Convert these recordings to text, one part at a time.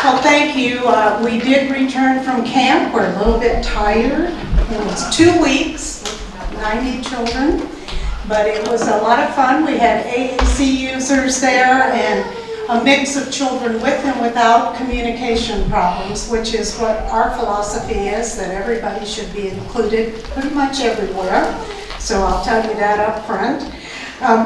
Well, thank you. We did return from camp. We're a little bit tired. It was 2 weeks, 90 children, but it was a lot of fun. We had AAC users there and a mix of children with and without communication problems, which is what our philosophy is, that everybody should be included pretty much everywhere. So I'll tell you that up front.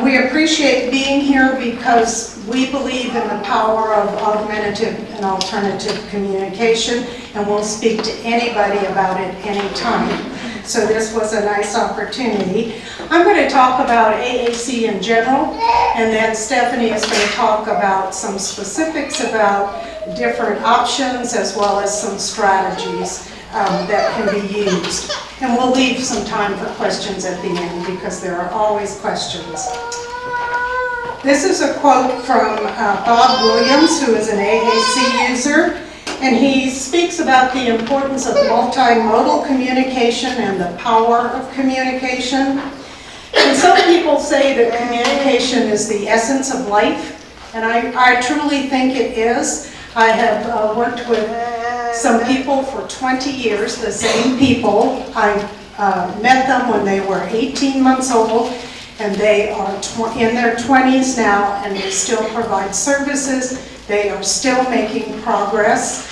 We appreciate being here because we believe in the power of augmentative and alternative communication, and we'll speak to anybody about it anytime. So this was a nice opportunity. I'm going to talk about AAC in general, and then Stephanie is going to talk about some specifics about different options as well as some strategies that can be used. And we'll leave some time for questions at the end because there are always questions. This is a quote from Bob Williams, who is an AAC user, and he speaks about the importance of multimodal communication and the power of communication. And some people say that communication is the essence of life, and I truly think it is. I have worked with some people for 20 years, the same people. I met them when they were 18 months old, and they are in their 20s now, and they still provide services. They are still making progress,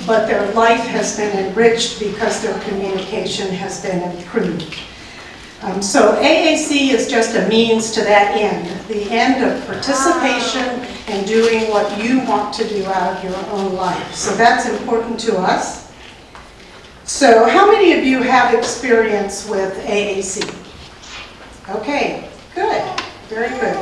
but their life has been enriched because their communication has been improved. So AAC is just a means to that end, the end of participation and doing what you want to do out of your own life. So that's important to us. So how many of you have experience with AAC? Okay, good, very good.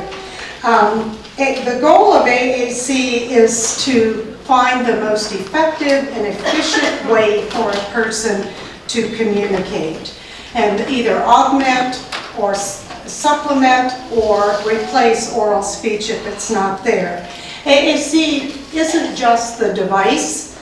The goal of AAC is to find the most effective and efficient way for a person to communicate and either augment or supplement or replace oral speech if it's not there. AAC isn't just the device.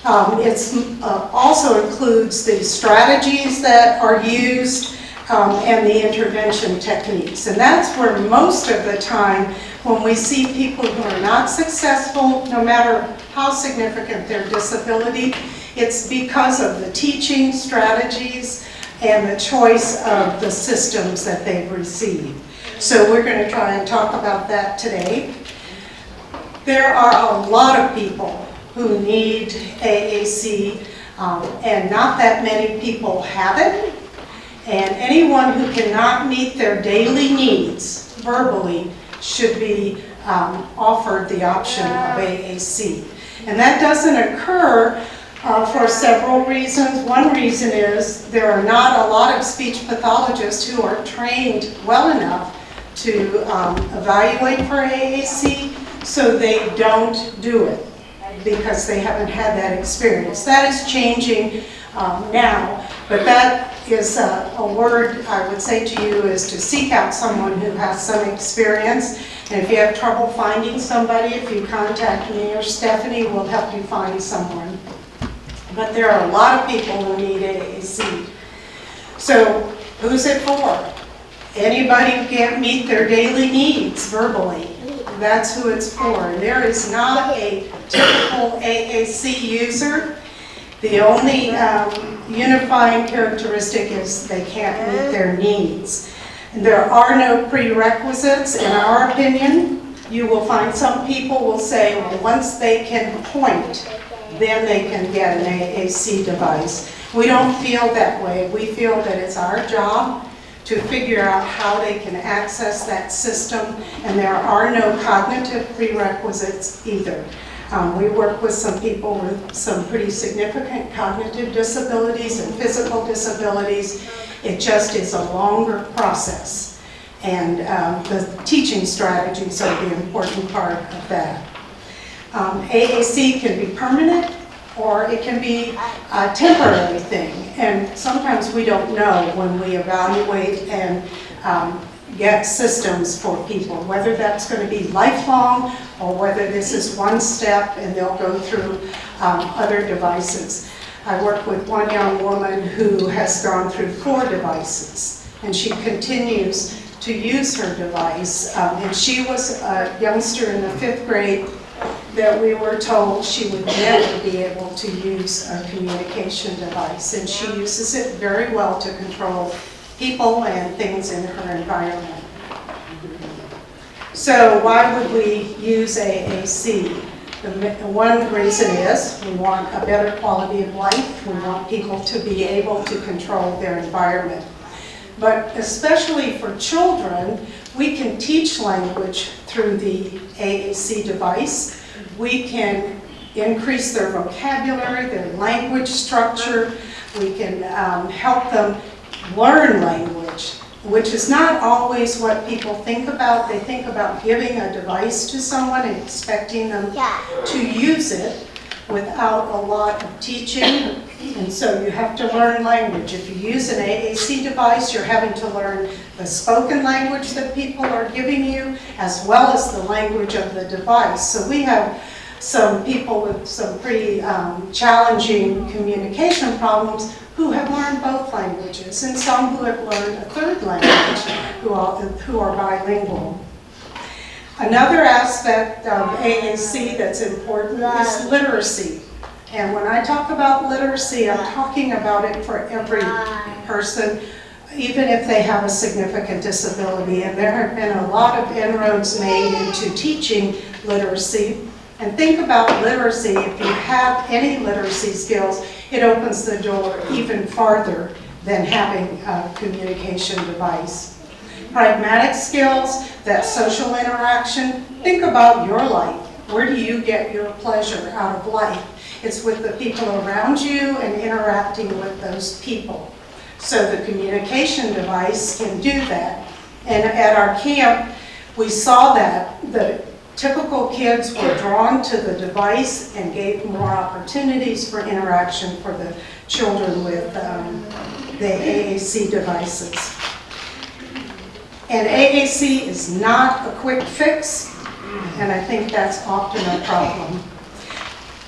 It also includes the strategies that are used and the intervention techniques. And that's where most of the time when we see people who are not successful, no matter how significant their disability, it's because of the teaching strategies and the choice of the systems that they've received. So we're going to try and talk about that today. There are a lot of people who need AAC, and not that many people have it. And anyone who cannot meet their daily needs verbally should be offered the option of AAC. And that doesn't occur for several reasons. One reason is there are not a lot of speech pathologists who are trained well enough to evaluate for AAC, so they don't do it because they haven't had that experience. That is changing now, but that is a word I would say to you is to seek out someone who has some experience. And if you have trouble finding somebody, if you contact me or Stephanie, we'll help you find someone. But there are a lot of people who need AAC. So who's it for? Anybody who can't meet their daily needs verbally. That's who it's for. And there is not a typical AAC user. The only unifying characteristic is they can't meet their needs. And there are no prerequisites, in our opinion. You will find some people will say, well, once they can point, then they can get an AAC device. We don't feel that way. We feel that it's our job to figure out how they can access that system, and there are no cognitive prerequisites either. We work with some people with some pretty significant cognitive disabilities and physical disabilities. It just is a longer process, and the teaching strategies are the important part of that. AAC can be permanent, or it can be a temporary thing, and sometimes we don't know when we evaluate and get systems for people, whether that's going to be lifelong or whether this is one step and they'll go through other devices. I work with one young woman who has gone through 4 devices, and she continues to use her device. And she was a youngster in the 5th grade that we were told she would never be able to use a communication device, and she uses it very well to control people and things in her environment. So why would we use AAC? The one reason is we want a better quality of life. We want people to be able to control their environment. But especially for children, we can teach language through the AAC device. We can increase their vocabulary, their language structure. We can help them learn language, which is not always what people think about. They think about giving a device to someone and expecting them to use it without a lot of teaching. And so you have to learn language. If you use an AAC device, you're having to learn the spoken language that people are giving you, as well as the language of the device. So we have some people with some pretty challenging communication problems who have learned both languages, and some who have learned a third language who are bilingual. Another aspect of AAC that's important is literacy. And when I talk about literacy, I'm talking about it for every person, even if they have a significant disability. And there have been a lot of inroads made into teaching literacy. And think about literacy. If you have any literacy skills, it opens the door even farther than having a communication device. Pragmatic skills, that social interaction. Think about your life. Where do you get your pleasure out of life? It's with the people around you and interacting with those people. So the communication device can do that. And at our camp, we saw that the typical kids were drawn to the device and gave more opportunities for interaction for the children with the AAC devices. And AAC is not a quick fix, and I think that's often a problem.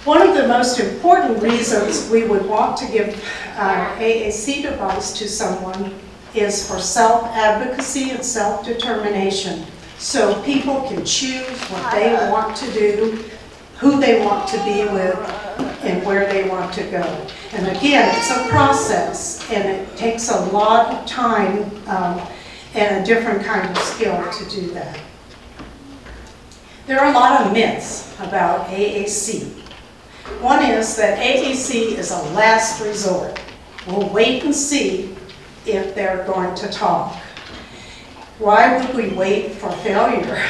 One of the most important reasons we would want to give an AAC device to someone is for self-advocacy and self-determination. So people can choose what they want to do, who they want to be with, and where they want to go. And again, it's a process, and it takes a lot of time and a different kind of skill to do that. There are a lot of myths about AAC. One is that AAC is a last resort. We'll wait and see if they're going to talk. Why would we wait for failure?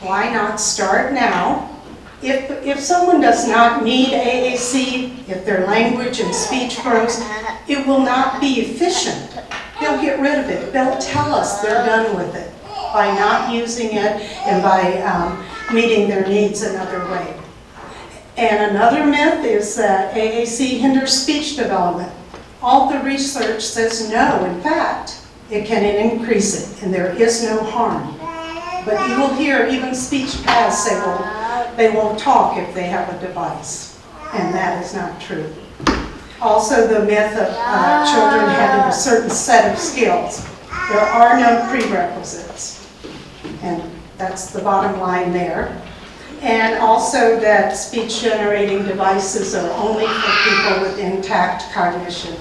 Why not start now? If someone does not need AAC, if their language and speech grows, it will not be efficient. They'll get rid of it. They'll tell us they're done with it by not using it and by meeting their needs another way. And another myth is that AAC hinders speech development. All the research says no. In fact, it can increase it, and there is no harm. But you will hear even speech paths say, well, they won't talk if they have a device. And that is not true. Also, the myth of children having a certain set of skills. There are no prerequisites. And that's the bottom line there. And also that speech-generating devices are only for people with intact cognition.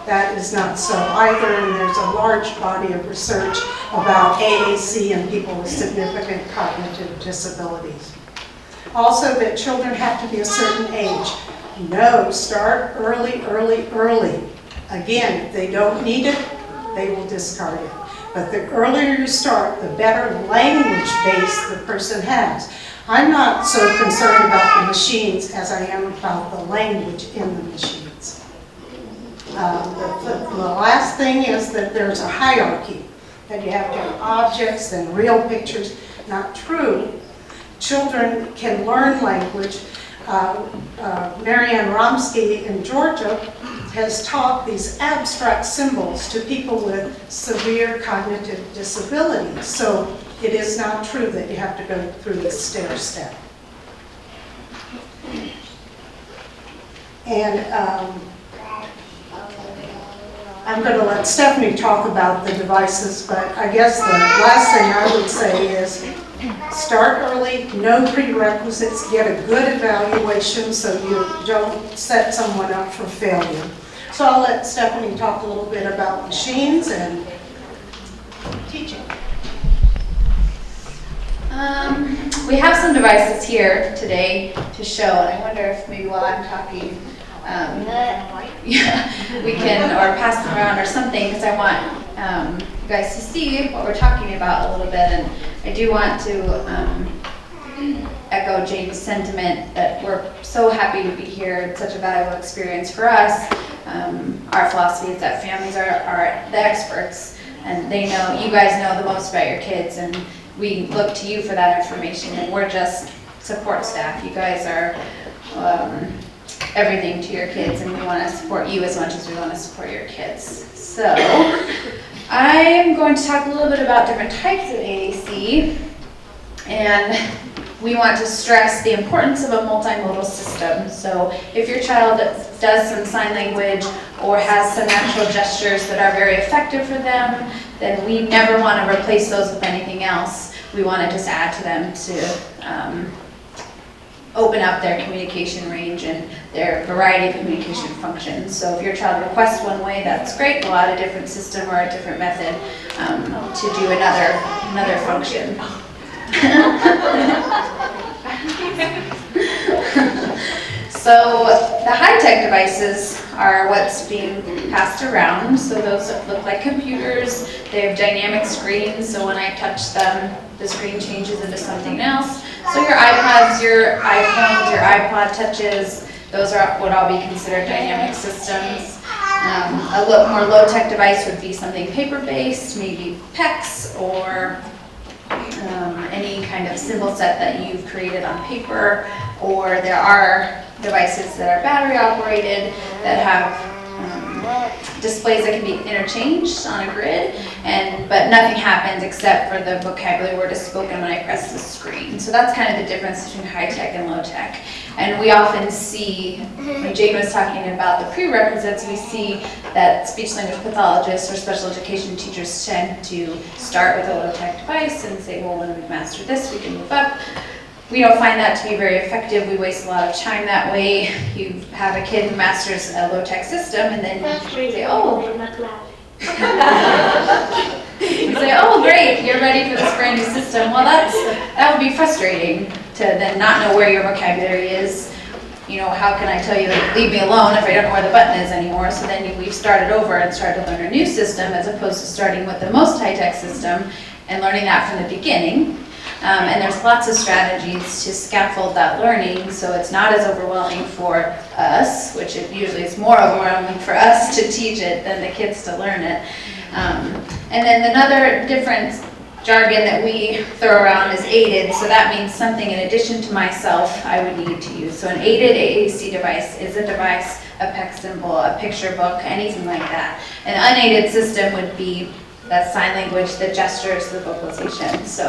That is not so either, and there's a large body of research about AAC and people with significant cognitive disabilities. Also that children have to be a certain age. No, start early, early, early. Again, if they don't need it, they will discard it. But the earlier you start, the better language base the person has. I'm not so concerned about the machines as I am about the language in the machines. The last thing is that there's a hierarchy, that you have to have objects and real pictures. Not true. Children can learn language. Marianne Romsky in Georgia has taught these abstract symbols to people with severe cognitive disabilities. So it is not true that you have to go through the stair step. And I'm going to let Stephanie talk about the devices, but I guess the last thing I would say is start early, no prerequisites, get a good evaluation so you don't set someone up for failure. So I'll let Stephanie talk a little bit about machines and teaching. We have some devices here today to show, and I wonder if maybe while I'm talking, yeah, we can, or pass them around or something, because I want you guys to see what we're talking about a little bit, and I do want to echo Jane's sentiment that we're so happy to be here. It's such a valuable experience for us. Our philosophy is that families are the experts, and they know, you guys know the most about your kids, and we look to you for that information, and we're just support staff. You guys are everything to your kids, and we want to support you as much as we want to support your kids. So I'm going to talk a little bit about different types of AAC, and we want to stress the importance of a multimodal system. So if your child does some sign language or has some natural gestures that are very effective for them, then we never want to replace those with anything else. We want to just add to them to open up their communication range and their variety of communication functions. So if your child requests one way, that's great. We'll add a different system or a different method to do another function. So the high-tech devices are what's being passed around. So those look like computers. They have dynamic screens, so when I touch them, the screen changes into something else. So your iPads, your iPhones, your iPod touches, those would all be considered dynamic systems. A more low-tech device would be something paper-based, maybe PECs or any kind of symbol set that you've created on paper, or there are devices that are battery operated that have displays that can be interchanged on a grid, but nothing happens except for the vocabulary word is spoken when I press the screen. So that's kind of the difference between high-tech and low-tech. And we often see, when Jane was talking about the prerequisites, we see that speech-language pathologists or special education teachers tend to start with a low-tech device and say, well, when we've mastered this, we can move up. We don't find that to be very effective. We waste a lot of time that way. You have a kid who masters a low-tech system, and then you say, oh, you say, oh, great, you're ready for this brand new system. Well, that would be frustrating to then not know where your vocabulary is. You know, how can I tell you, leave me alone if I don't know where the button is anymore? So then we've started over and started to learn a new system as opposed to starting with the most high-tech system and learning that from the beginning. And there's lots of strategies to scaffold that learning so it's not as overwhelming for us, which it usually is more overwhelming for us to teach it than the kids to learn it. And then another different jargon that we throw around is aided, so that means something in addition to myself I would need to use. So an aided AAC device is a device, a PEC symbol, a picture book, anything like that. An unaided system would be that sign language, the gestures, the vocalization. So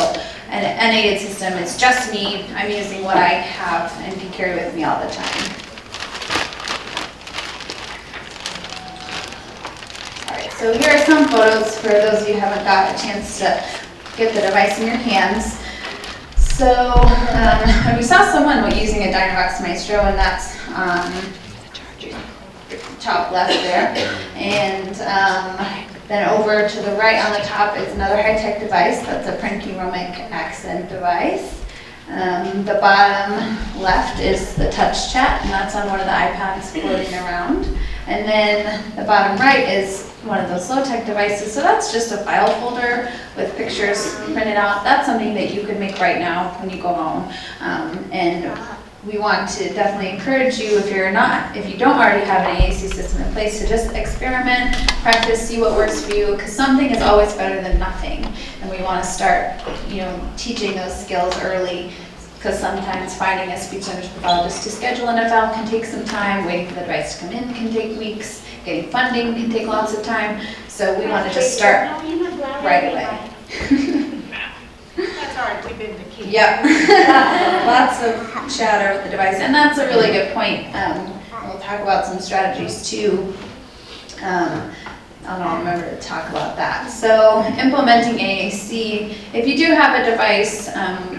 an unaided system is just me. I'm using what I have and can carry with me all the time. All right, so here are some photos for those of you who haven't got a chance to get the device in your hands. So we saw someone using a Dynavox Maestro, and that's top left there. And then over to the right on the top is another high-tech device. That's a Prenkeromic accent device. The bottom left is the touch chat, and that's on one of the iPads floating around. And then the bottom right is one of those low-tech devices. So that's just a file folder with pictures printed out. That's something that you can make right now when you go home. And we want to definitely encourage you, if you don't already have an AAC system in place, to just experiment, practice, see what works for you, because something is always better than nothing. And we want to start, teaching those skills early, because sometimes finding a speech-language pathologist to schedule an eval can take some time, waiting for the device to come in can take weeks, getting funding can take lots of time, so we want to just start right away. That's all right, we've been the key. Yep. Lots of chatter with the device, and that's a really good point. We'll talk about some strategies too. I don't remember to talk about that. So implementing AAC, if you do have a device,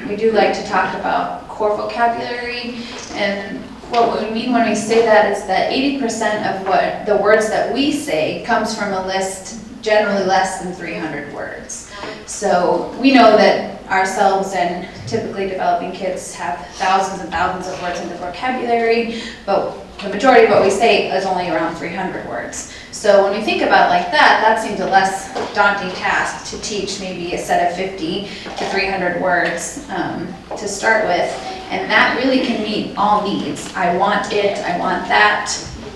we do like to talk about core vocabulary, and what we mean when we say that is that 80% of what the words that we say comes from a list generally less than 300 words. So we know that ourselves and typically developing kids have thousands and thousands of words in the vocabulary, but the majority of what we say is only around 300 words. So when we think about it like that, that seems a less daunting task to teach maybe a set of 50 to 300 words to start with. And that really can meet all needs. I want it, I want that,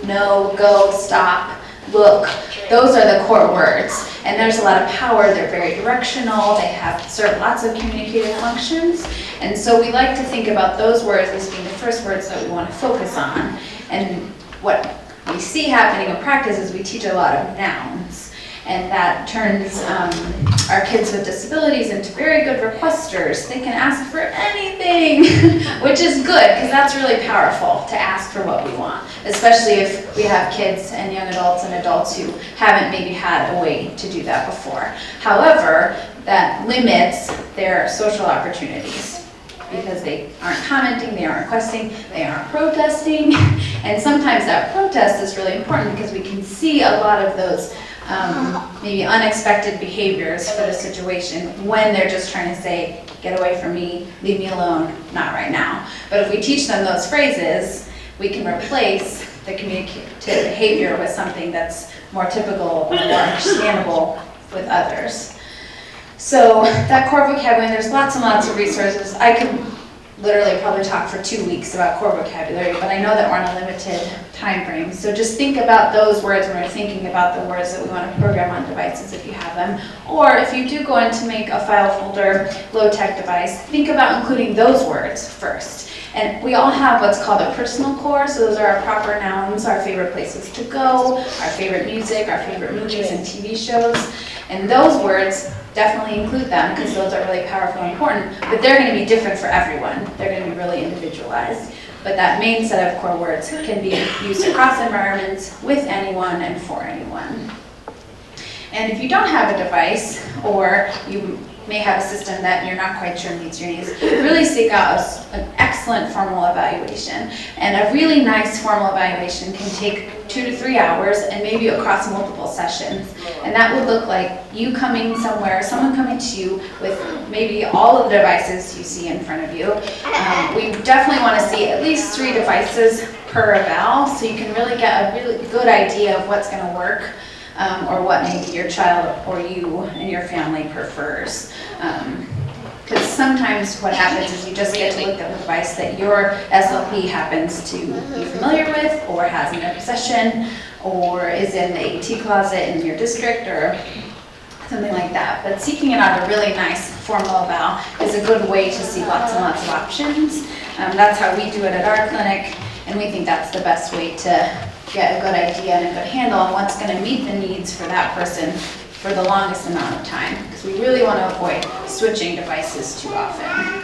no, go, stop, look. Those are the core words. And there's a lot of power, they're very directional, they serve lots of communicative functions. And so we like to think about those words as being the first words that we want to focus on. And what we see happening in practice is we teach a lot of nouns, and that turns our kids with disabilities into very good requesters. They can ask for anything, which is good because that's really powerful to ask for what we want, especially if we have kids and young adults and adults who haven't maybe had a way to do that before. However, that limits their social opportunities, because they aren't commenting, they aren't requesting, they aren't protesting. And sometimes that protest is really important because we can see a lot of those maybe unexpected behaviors for the situation when they're just trying to say, get away from me, leave me alone, not right now. But if we teach them those phrases, we can replace the communicative behavior with something that's more typical or more understandable with others. So that core vocabulary, there's lots and lots of resources. I could literally probably talk for 2 weeks about core vocabulary, but I know that we're on a limited time frame. So just think about those words when we're thinking about the words that we want to program on devices if you have them. Or if you do go in to make a file folder, low-tech device, think about including those words first. And we all have what's called a personal core, so those are our proper nouns, our favorite places to go, our favorite music, our favorite movies and TV shows. And those words, definitely include them because those are really powerful and important, but they're going to be different for everyone. They're going to be really individualized. But that main set of core words can be used across environments, with anyone, and for anyone. And if you don't have a device, or you may have a system that you're not quite sure meets your needs, really seek out an excellent formal evaluation. And a really nice formal evaluation can take 2 to 3 hours and maybe across multiple sessions. And that would look like you coming somewhere, someone coming to you with maybe all of the devices you see in front of you. We definitely want to see at least 3 devices per eval, so you can really get a really good idea of what's going to work. Or what maybe your child or you and your family prefers. Because sometimes what happens is you just get to look at the device that your SLP happens to be familiar with, or has in their possession, or is in the AT closet in your district, or something like that. But seeking out a really nice formal eval is a good way to see lots and lots of options. That's how we do it at our clinic, and we think that's the best way to get a good idea and a good handle on what's going to meet the needs for that person for the longest amount of time, because we really want to avoid switching devices too often.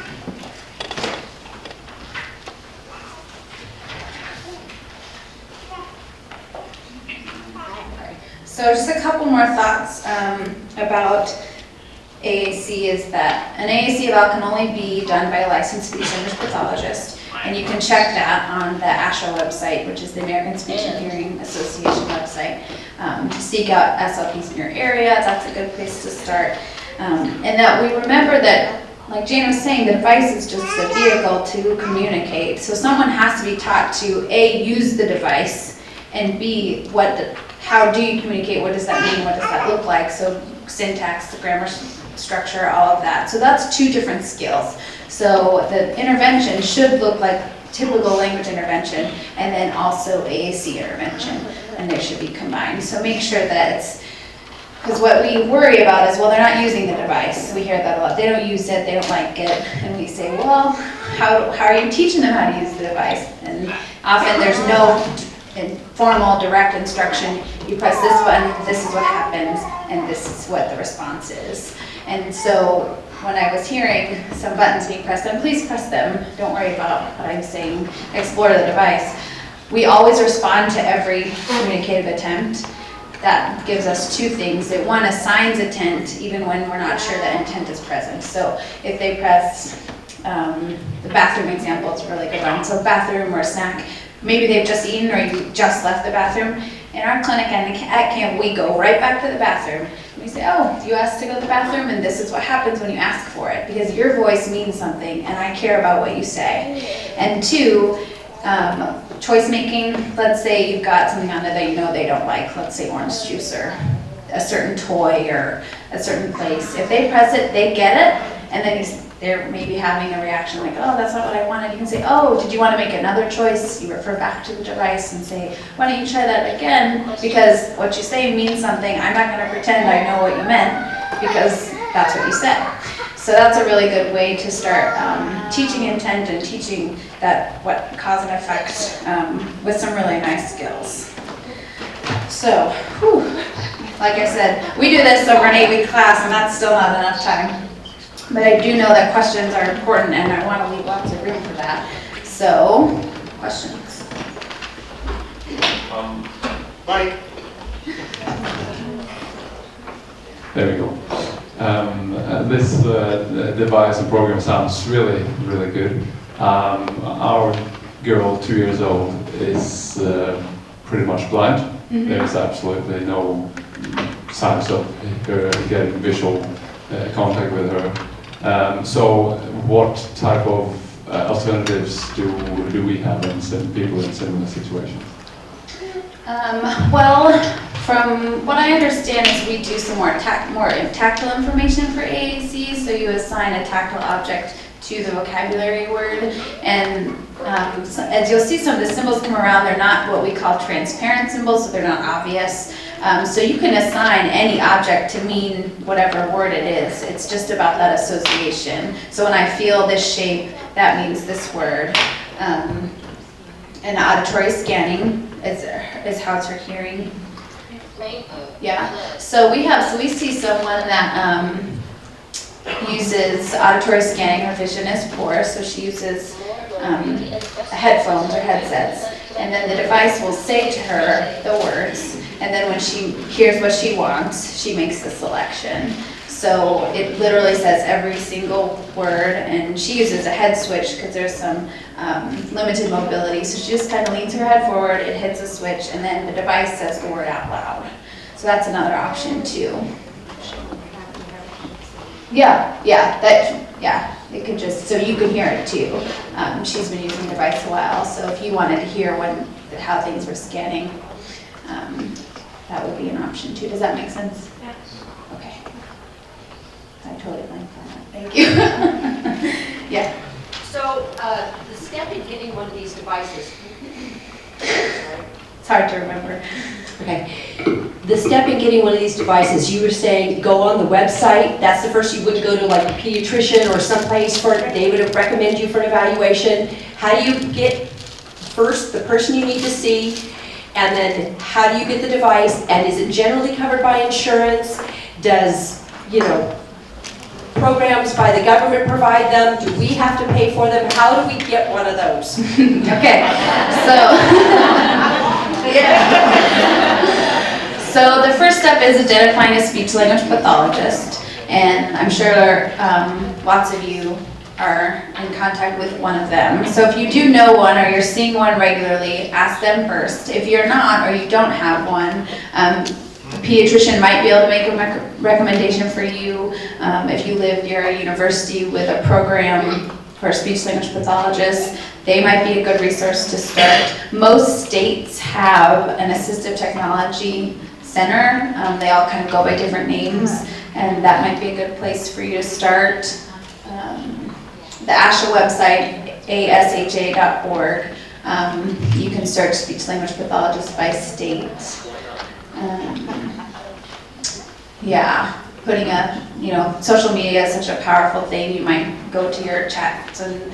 So just a couple more thoughts about AAC is that an AAC eval can only be done by a licensed speech-language pathologist. And you can check that on the ASHA website, which is the American Speech and Hearing Association website, to seek out SLPs in your area. That's a good place to start. And that we remember that, like Jane was saying, the device is just a vehicle to communicate. So someone has to be taught to A, use the device, and B, how do you communicate? What does that mean? What does that look like? So syntax, the grammar structure, all of that. So that's 2 different skills. So the intervention should look like typical language intervention, and then also AAC intervention, and they should be combined. So make sure that it's, because what we worry about is, well, they're not using the device. We hear that a lot. They don't use it, they don't like it, and we say, well, how are you teaching them how to use the device? And often there's no formal direct instruction. You press this button, this is what happens, and this is what the response is. And so when I was hearing some buttons being pressed, and please press them, don't worry about what I'm saying, explore the device. We always respond to every communicative attempt, that gives us two things. It one assigns intent even when we're not sure that intent is present. So if they press the bathroom example, it's a really good one. So bathroom or a snack, maybe they've just eaten or you just left the bathroom. In our clinic and at camp, we go right back to the bathroom. And we say, oh, you asked to go to the bathroom, and this is what happens when you ask for it, because your voice means something, and I care about what you say. And two, choice making. Let's say you've got something on there that you know they don't like. Let's say orange juice or a certain toy or a certain place. If they press it, they get it, and then they're maybe having a reaction like, oh, that's not what I wanted. You can say, oh, did you want to make another choice? You refer back to the device and say, why don't you try that again? Because what you say means something. I'm not going to pretend I know what you meant because that's what you said. So that's a really good way to start teaching intent and teaching that what cause and effect with some really nice skills. So, like I said, we do this over an 8-week class, and that's still not enough time. But I do know that questions are important, and I want to leave lots of room for that. So, questions? Mike? There we go. This device and program sounds really, really good. Our girl, 2 years old, is pretty much blind. Mm-hmm. There's absolutely no signs of her getting visual contact with her. So what type of alternatives do we have in people in similar situations? Well, from what I understand is we do some more tactile information for AAC, so you assign a tactile object to the vocabulary word, and so, as you'll see, some of the symbols come around, they're not what we call transparent symbols, so they're not obvious. So you can assign any object to mean whatever word it is. It's just about that association. So when I feel this shape, that means this word. And auditory scanning is how it's her hearing. Yeah. So we see someone that uses auditory scanning. Her vision is poor, so she uses headphones or headsets. And then the device will say to her the words, and then when she hears what she wants, she makes the selection. So it literally says every single word, and she uses a head switch because there's some limited mobility. So she just kind of leans her head forward, it hits a switch, and then the device says the word out loud. So that's another option too. Yeah, it could just, so you can hear it too. She's been using the device a while, so if you wanted to hear how things were scanning, that would be an option too. Does that make sense? Yeah. Okay. I totally blanked on that. Thank you. Yeah. So the step in getting one of these devices. It's hard to remember. Okay. The step in getting one of these devices, you were saying go on the website. That's the first. You wouldn't go to like a pediatrician or someplace they would recommend you for an evaluation. How do you get first the person you need to see, and then how do you get the device, and is it generally covered by insurance? Does, programs by the government provide them? Do we have to pay for them? How do we get one of those? Okay, so the first step is identifying a speech-language pathologist, and I'm sure lots of you are in contact with one of them. So if you do know one or you're seeing one regularly, ask them first. If you're not or you don't have one, a pediatrician might be able to make a recommendation for you. If you live near a university with a program for a speech-language pathologist, they might be a good resource to start. Most states have an assistive technology center. They all kind of go by different names, and that might be a good place for you to start. The ASHA website, asha.org, you can search speech-language pathologist by state. Putting social media is such a powerful thing. You might go to your chats and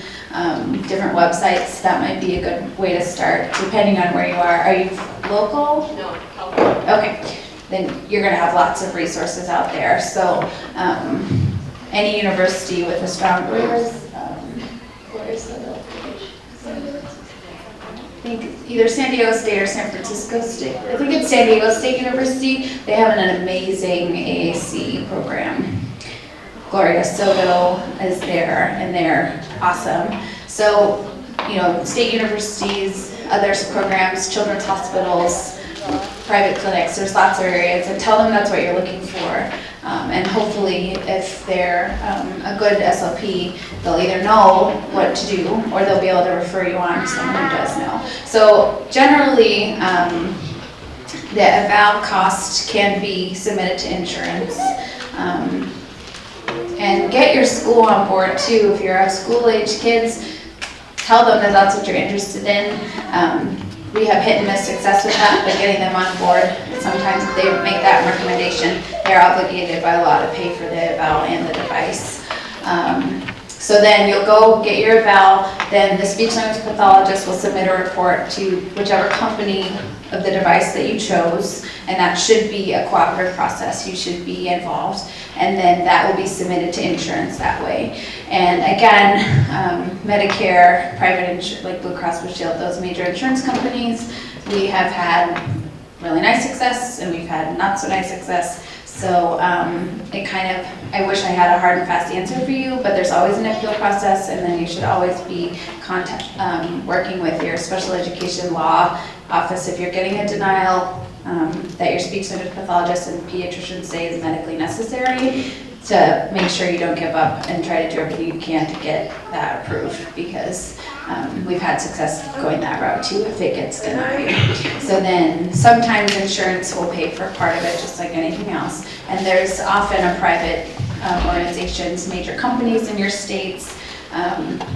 different websites. That might be a good way to start, depending on where you are. Are you local? No, California. Okay, then you're going to have lots of resources out there. So any university with a strong, where is the think either San Diego State or San Francisco State. I think it's San Diego State University. They have an amazing AAC program. Gloria Soto is there, and they're awesome. So, state universities, other programs, children's hospitals, private clinics, there's lots of areas, and tell them that's what you're looking for. And hopefully, if they're a good SLP, they'll either know what to do, or they'll be able to refer you on to someone who does know. So generally, the eval cost can be submitted to insurance. And get your school on board too. If you're school-age kids, tell them that that's what you're interested in. We have hit and miss success with that, but getting them on board, sometimes if they make that recommendation, they're obligated by law to pay for the eval and the device. So then you'll go get your eval, then the speech language pathologist will submit a report to whichever company of the device that you chose, and that should be a cooperative process. You should be involved, and then that will be submitted to insurance that way. And again, Medicare, private insurance, like Blue Cross Blue Shield, those major insurance companies, we have had really nice success, and we've had not so nice success. So I wish I had a hard and fast answer for you, but there's always an appeal process, and then you should always be working with your special education law office if you're getting a denial that your speech language pathologist and pediatrician say is medically necessary, to make sure you don't give up and try to do everything you can to get that approved, because we've had success going that route too if it gets denied. So then sometimes insurance will pay for part of it, just like anything else. And there's often a private organizations, major companies in your states.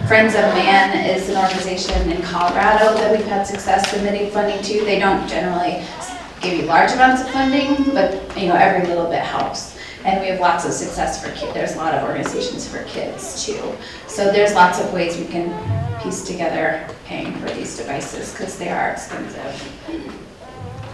Friends of Man is an organization in Colorado that we've had success submitting funding to. They don't generally give you large amounts of funding, but every little bit helps. And we have lots of success for kids. There's a lot of organizations for kids too. So there's lots of ways we can piece together paying for these devices, because they are expensive.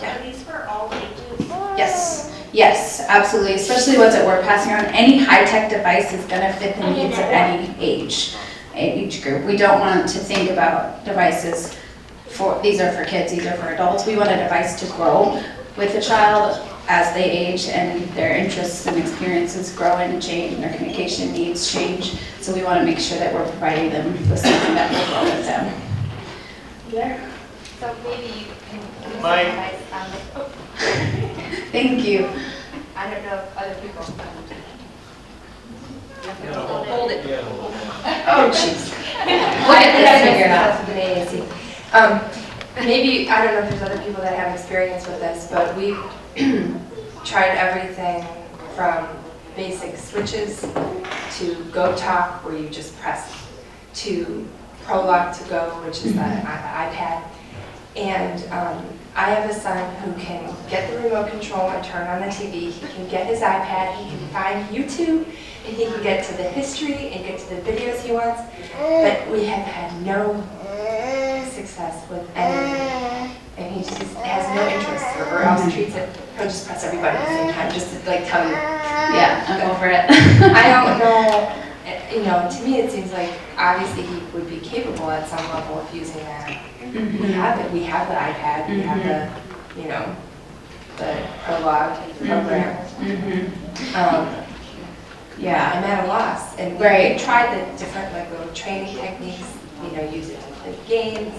Are these for all ages? Yes, absolutely. Especially ones that we're passing around. Any high-tech device is going to fit the needs of any age group. We don't want to think about devices these are for kids, these are for adults. We want a device to grow with the child as they age and their interests and experiences grow and change, and their communication needs change. So we want to make sure that we're providing them with something that will grow with them. There. So maybe you can give some Mike. advice on the, Thank you. I don't know if other people. Hold it. Oh, jeez. We'll get this figured out with an AAC. Maybe, I don't know if there's other people that have experience with this, but we've tried everything from basic switches to Go Talk, where you just press, to Prologue to Go, which is the iPad. And I have a son who can get the remote control and turn on the TV. He can get his iPad, he can find YouTube, and he can get to the history and get to the videos he wants. But we have had no success with anything. And he just has no interest, or else treats it, he'll just press everybody at the same time, just to tell you. Yeah, I'm over it. I don't know, to me it seems like obviously he would be capable at some level of using that. We have it, we have the iPad, we have the, the Prologue program. Yeah, I'm at a loss. And we tried the different little training techniques, use it to play games,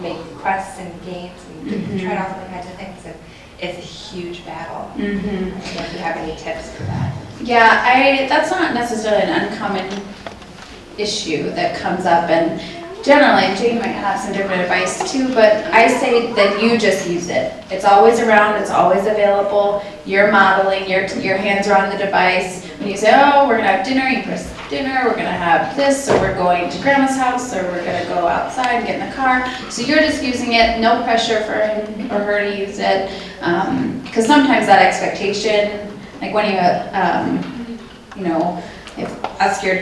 make quests and games, and tried all different kinds of things. And it's a huge battle. I don't know if you have any tips for that. Yeah, that's not necessarily an uncommon issue that comes up, and generally Jane might have some different advice too, but I say that you just use it. It's always around, it's always available. You're modeling, your hands are on the device. When you say, oh, we're gonna have dinner, you press dinner, we're gonna have this, or we're going to grandma's house, or we're gonna go outside and get in the car. So you're just using it, no pressure for him or her to use it. Because sometimes that expectation, like when if your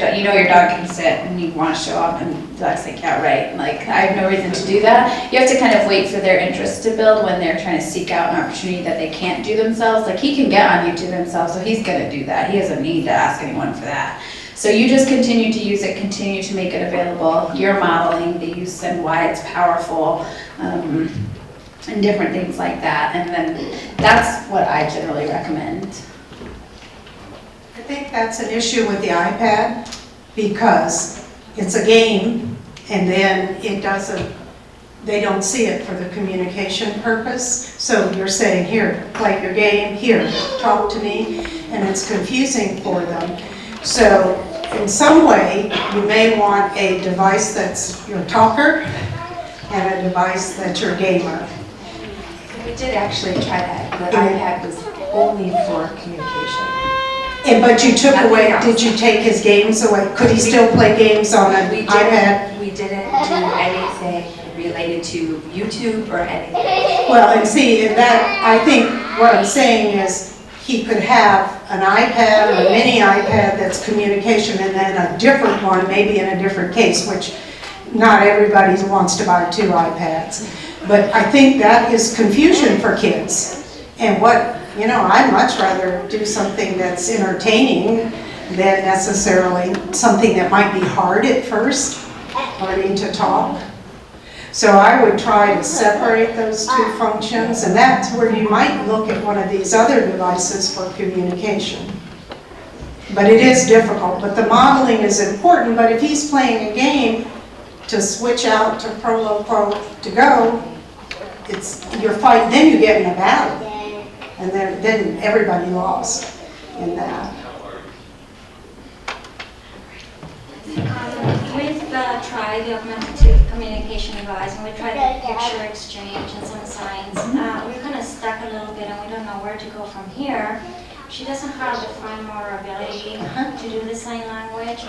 dog can sit and you want to show up, and the dog's like, yeah, right. Like, I have no reason to do that. You have to kind of wait for their interest to build when they're trying to seek out an opportunity that they can't do themselves. Like, he can get on YouTube himself, so he's going to do that. He doesn't need to ask anyone for that. So you just continue to use it, continue to make it available. You're modeling the use and why it's powerful, and different things like that. And then that's what I generally recommend. I think that's an issue with the iPad because it's a game and then it doesn't, they don't see it for the communication purpose. So you're saying, here, play your game, here, talk to me, and it's confusing for them. So in some way, you may want a device that's your talker and a device that's your gamer. We did actually try that. The iPad was only for communication. But you took away, did you take his games away? Could he still play games on an iPad? We didn't do anything related to YouTube or anything. Well, and see, in that, I think what I'm saying is he could have an iPad or a mini iPad that's communication and then a different one, maybe in a different case, which not everybody wants to buy 2 iPads. But I think that is confusion for kids. And what, you know, I'd much rather do something that's entertaining than necessarily something that might be hard at first, learning to talk. So I would try to separate those 2 functions, and that's where you might look at one of these other devices for communication. But it is difficult, but the modeling is important, but if he's playing a game, to switch out to Pro to go, you're fighting, then you get in a battle. And then everybody lost in that. We've tried the augmentative communication device, and we tried the picture exchange and some signs. We're kind of stuck a little bit, and we don't know where to go from here. She doesn't have the fine motor ability to do the sign language,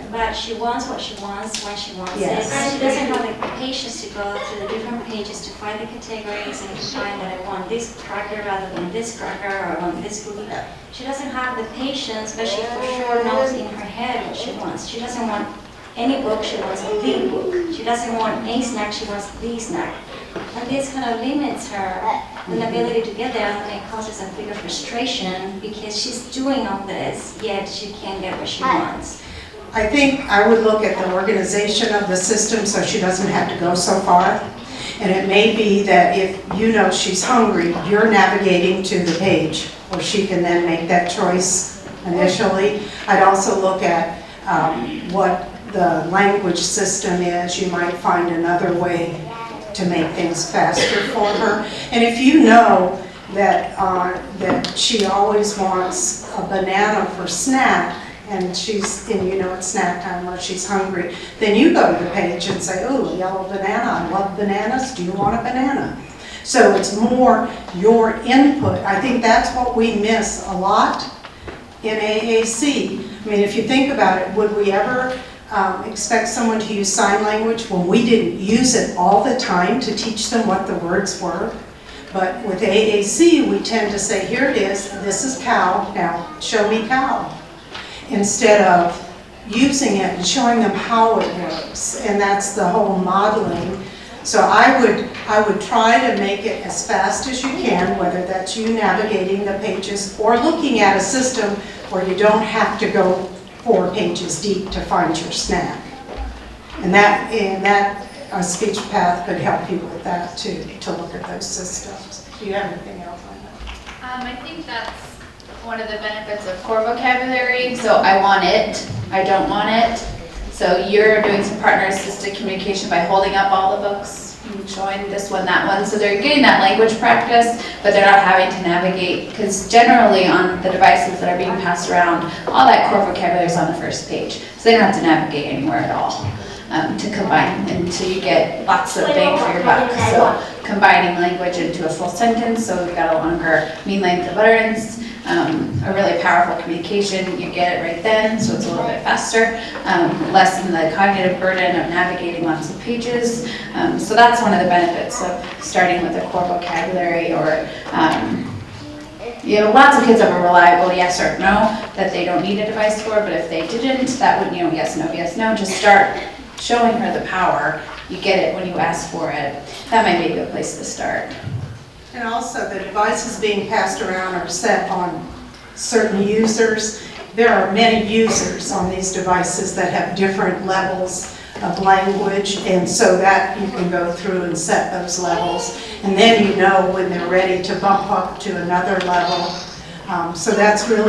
but she wants what she wants when she wants it. And she doesn't have the patience to go through the different pages to find the categories and to find that I want this cracker rather than this cracker, or I want this cookie. She doesn't have the patience, but she for sure knows in her head what she wants. She doesn't want any book, she wants the book. She doesn't want a snack, she wants the snack. And this kind of limits her ability to get there, and it causes a bigger frustration because she's doing all this, yet she can't get what she wants. I think I would look at the organization of the system so she doesn't have to go so far. And it may be that if you know she's hungry, you're navigating to the page where she can then make that choice initially. I'd also look at what the language system is. You might find another way to make things faster for her. And if you know that that she always wants a banana for snack, and you know it's snack time or she's hungry, then you go to the page and say, oh, yellow banana, I love bananas, do you want a banana? So it's more your input. I think that's what we miss a lot in AAC. I mean, if you think about it, would we ever expect someone to use sign language when we didn't use it all the time to teach them what the words were? But with AAC, we tend to say, here it is, this is cow, now show me cow. Instead of using it and showing them how it works. And that's the whole modeling. So I would try to make it as fast as you can, whether that's you navigating the pages or looking at a system where you don't have to go 4 pages deep to find your snack. And that a speech path could help you with that too, to look at those systems. Do you have anything else on that? I think that's one of the benefits of core vocabulary. So I want it, I don't want it. So you're doing some partner-assisted communication by holding up all the books and showing this one, that one. So they're getting that language practice, but they're not having to navigate, because generally on the devices that are being passed around, all that core vocabulary is on the first page. So they don't have to navigate anywhere at all to combine, and so you get lots of bang for your buck. So combining language into a full sentence, so we've got a longer mean length of utterance, a really powerful communication, you get it right then, so it's a little bit faster, lessen the cognitive burden of navigating lots of pages. So that's one of the benefits of starting with a core vocabulary, or you know, lots of kids have a reliable yes or no that they don't need a device for, but if they didn't, that would, you know, yes, no, just start showing her the power. You get it when you ask for it. That might be a good place to start. And also the devices being passed around are set on certain users. there are many users on these devices that have different levels of language, and so that you can go through and set those levels, and then you know when they're ready to bump up to another level. So that's really,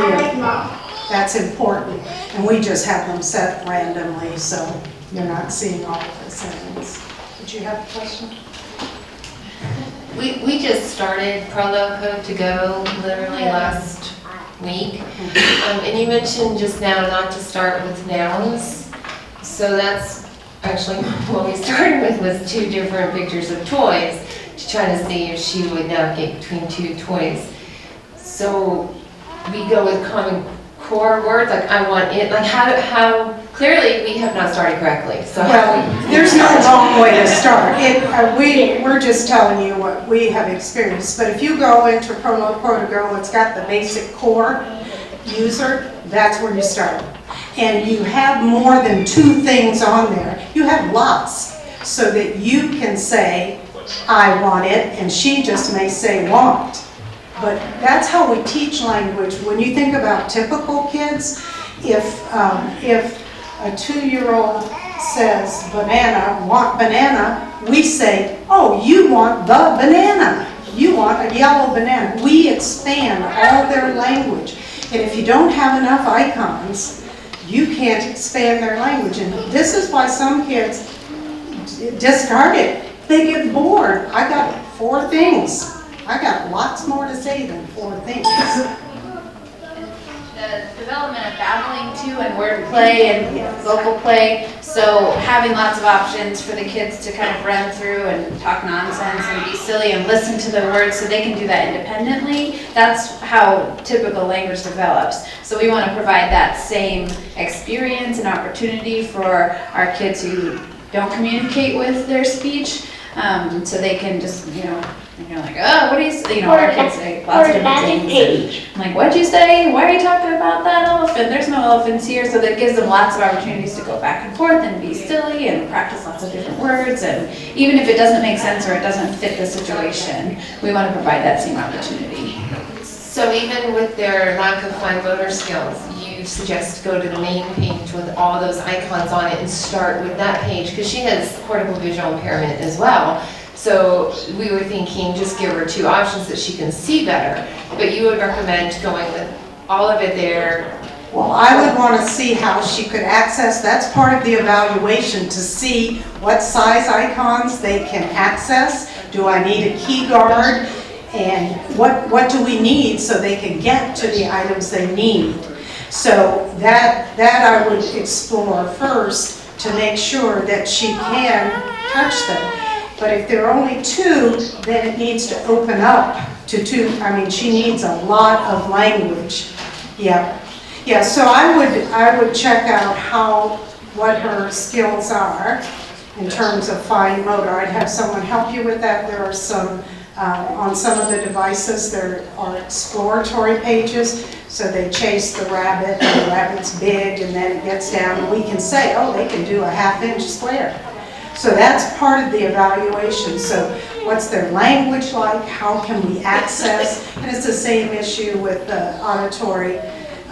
that's important, and we just have them set randomly, so you're not seeing all of the settings. Did you have a question? We just started Prolo Code to Go literally last week. And you mentioned just now not to start with nouns. So that's actually what we started with, was 2 different pictures of toys to try to see if she would navigate between 2 toys. So we go with common core words, like I want it, like how clearly we have not started correctly. So Well, there's no wrong way to start. We're just telling you what we have experienced. But if you go into Prolo to Go, it's got the basic core user, that's where you start. And you have more than 2 things on there. You have lots, so that you can say, I want it, and she just may say want. But that's how we teach language. When you think about typical kids, if a 2-year-old says banana, want banana, we say, oh, you want the banana. You want a yellow banana. We expand all their language. And if you don't have enough icons, you can't expand their language. And this is why some kids discard it. They get bored. I got 4 things. I got lots more to say than 4 things. The development of babbling too, and word play and vocal play, so having lots of options for the kids to kind of run through and talk nonsense and be silly and listen to the words so they can do that independently. That's how typical language develops. So we want to provide that same experience and opportunity for our kids who don't communicate with their speech, so they can just, and you're like, oh, what do you say? Our kids say lots of different things. I'm like, what'd you say? Why are you talking about that elephant? There's no elephants here. So that gives them lots of opportunities to go back and forth and be silly and practice lots of different words. And even if it doesn't make sense or it doesn't fit the situation, we want to provide that same opportunity. So even with their lack of fine motor skills, you suggest to go to the main page with all those icons on it and start with that page, because she has cortical visual impairment as well. So we were thinking just give her 2 options that she can see better, but you would recommend going with all of it there. Well, I would want to see how she could access, that's part of the evaluation, to see what size icons they can access. Do I need a key guard? And what do we need so they can get to the items they need? So that I would explore first to make sure that she can touch them. But if there are only 2, then it needs to open up to 2. I mean, she needs a lot of language. Yeah. So I would check out what her skills are in terms of fine motor. I'd have someone help you with that. There are some on some of the devices. There are exploratory pages. So they chase the rabbit, and the rabbit's big, and then it gets down, and we can say, oh, they can do a 1/2-inch square. So that's part of the evaluation. So what's their language like? How can we access? And it's the same issue with the auditory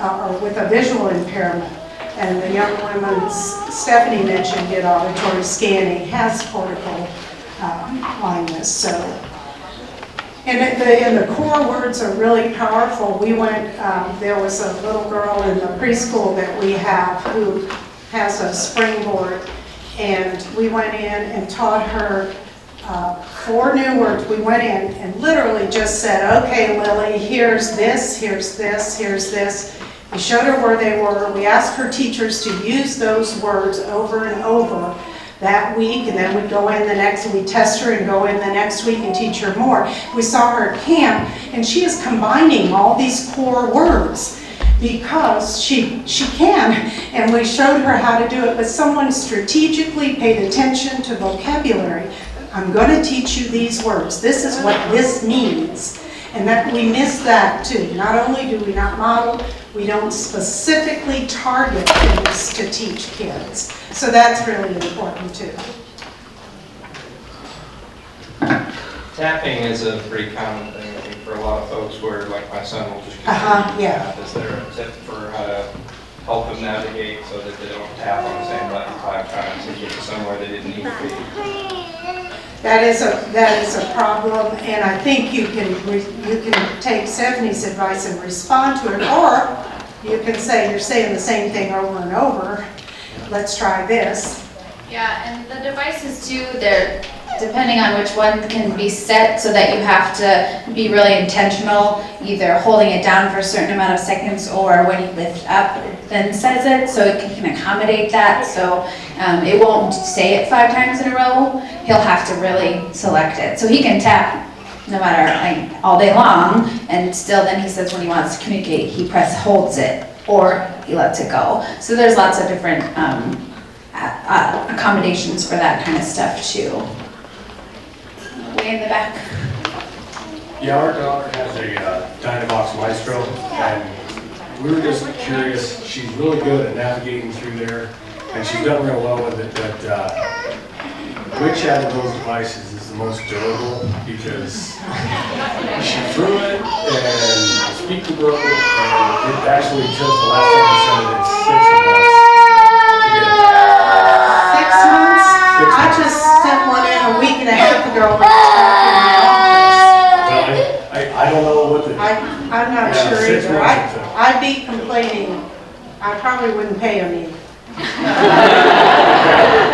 or with a visual impairment. And the young woman Stephanie mentioned did auditory scanning, has cortical blindness. So, and the core words are really powerful. We went, there was a little girl in the preschool that we have who has a springboard. And we went in and taught her 4 new words. We went in and literally just said, okay, Lily, here's this, here's this, here's this. We showed her where they were. We asked her teachers to use those words over and over that week, and then we'd go in the next, we'd test her and go in the next week and teach her more. We saw her at camp, and she is combining all these core words because she can, and we showed her how to do it, but someone strategically paid attention to vocabulary. I'm going to teach you these words. This is what this means. And that we miss that too. Not only do we not model, we don't specifically target things to teach kids. So that's really important too. Tapping is a pretty common thing, I think, for a lot of folks where, like, my son will just keep Yeah. tap. Is there a tip for how to help them navigate so that they don't tap on the same button 5 times and get to somewhere they didn't need to be. That is a problem, and I think you can take Stephanie's advice and respond to it, or you can say, you're saying the same thing over and over, let's try this. Yeah, and the devices too, they're, depending on which one can be set so that you have to be really intentional, either holding it down for a certain amount of seconds or when you lift up, then says it, so it can accommodate that. So it won't say it 5 times in a row. He'll have to really select it. So he can tap no matter, like, all day long, and still then he says when he wants to communicate, he holds it, or he lets it go. So there's lots of different accommodations for that kind of stuff too. Way in the back. Yeah, our daughter has a Dynavox Maestro, and we were just curious. She's really good at navigating through there, and she's done real well with it. But which out of those devices is the most durable? Because she threw it, and the speaker broke, and it actually took the last time we said it, 6 months to get it back. 6 months? 6 I months. just sent one in a week and a half ago, when I was back in my office. Well, I don't know what the. I'm not Yeah, sure 6 either. months it took. I'd be complaining. I probably wouldn't pay him either.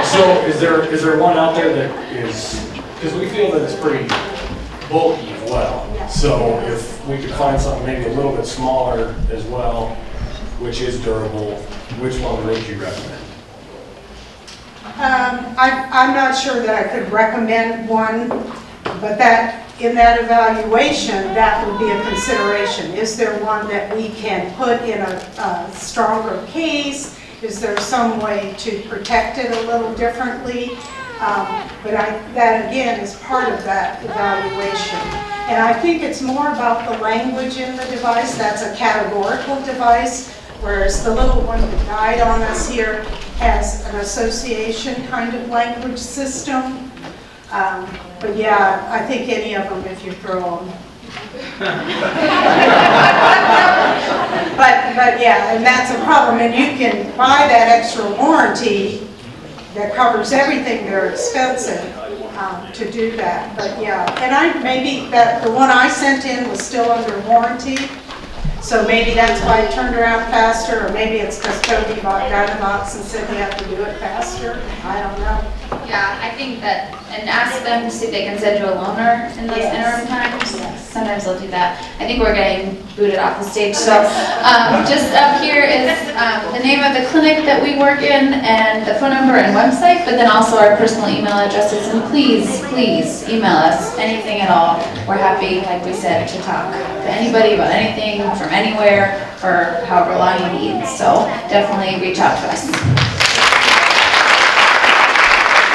So is there one out there that is, because we feel that it's pretty bulky as well. So if we could find something maybe a little bit smaller as well, which is durable, which one would you recommend? I'm not sure that I could recommend one, but in that evaluation, that would be a consideration. Is there one that we can put in a stronger case? Is there some way to protect it a little differently? But that again is part of that evaluation. And I think it's more about the language in the device. That's a categorical device, whereas the little one that died on us here has an association kind of language system. But yeah, I think any of them if you throw them. But yeah, and that's a problem, and you can buy that extra warranty that covers everything. They're expensive to do that, but yeah. And maybe that the one I sent in was still under warranty, so maybe that's why it turned around faster, or maybe it's because Toby bought Dynavox and said he had to do it faster. I don't know. Yeah, I think that, and ask them to see if they can send you a loaner in those interim times. Sometimes they'll do that. I think we're getting booted off the stage. So just up here is the name of the clinic that we work in and the phone number and website, but then also our personal email addresses. And please, please email us anything at all. We're happy, like we said, to talk to anybody about anything from anywhere for however long you need. So definitely reach out to us.